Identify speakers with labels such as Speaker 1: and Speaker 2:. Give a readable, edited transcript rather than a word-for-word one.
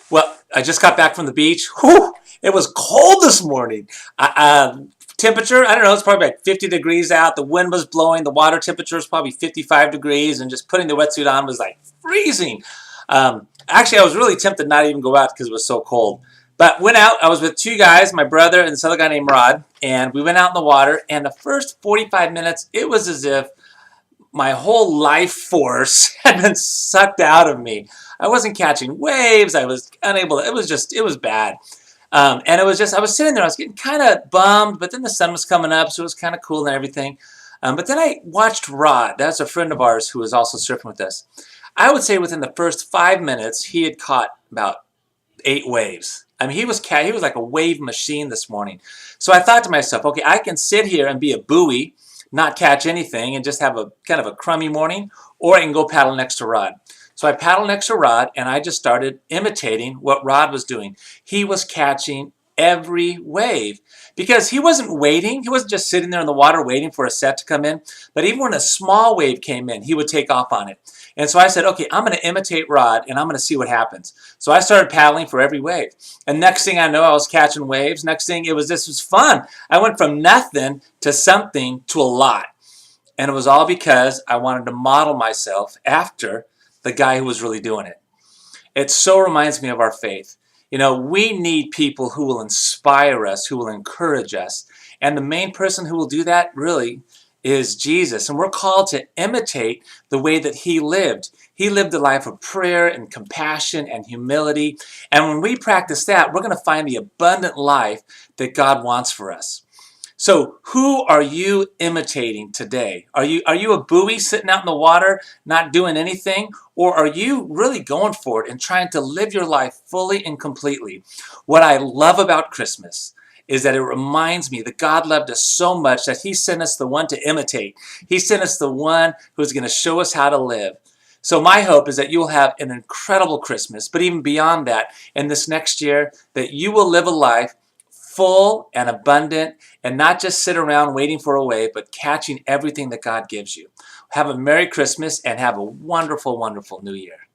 Speaker 1: Well, I just got back from the beach. Whew, it was cold this morning. Temperature, I don't know, it's probably like 50 degrees out. The wind was blowing. The water temperature was probably 55 degrees, and just putting the wetsuit on was like freezing. Actually, I was really tempted not to even go out because it was so cold. But went out. I was with two guys, my brother and this other guy named Rod, and we went out in the water. And the first 45 minutes, it was as if my whole life force had been sucked out of me. I wasn't catching waves. I was unable to, it was bad. And it was just, I was sitting there, I was getting kind of bummed, but then the sun was coming up, so it was kind of cool and everything. But then I watched Rod. That's a friend of ours who was also surfing with us. I would say within the first 5 minutes, he had caught about 8 waves. I mean, he was like a wave machine this morning. So I thought to myself, okay, I can sit here and be a buoy, not catch anything, and just have a kind of a crummy morning, or I can go paddle next to Rod. So I paddled next to Rod, and I just started imitating what Rod was doing. He was catching every wave because he wasn't waiting. He wasn't just sitting there in the water waiting for a set to come in. But even when a small wave came in, he would take off on it. And so I said, okay, I'm going to imitate Rod, and I'm going to see what happens. So I started paddling for every wave. And next thing I know, I was catching waves. Next thing, this was fun. I went from nothing to something to a lot. And it was all because I wanted to model myself after the guy who was really doing it. It so reminds me of our faith. You know, we need people who will inspire us, who will encourage us. And the main person who will do that really is Jesus. And we're called to imitate the way that he lived. He lived a life of prayer and compassion and humility. And when we practice that, we're going to find the abundant life that God wants for us. So who are you imitating today? Are you a buoy sitting out in the water, not doing anything? Or are you really going for it and trying to live your life fully and completely? What I love about Christmas is that it reminds me that God loved us so much that he sent us the one to imitate. He sent us the one who's going to show us how to live. So my hope is that you will have an incredible Christmas, but even beyond that, in this next year, that you will live a life full and abundant, and not just sit around waiting for a wave, but catching everything that God gives you. Have a Merry Christmas and have a wonderful, wonderful New Year.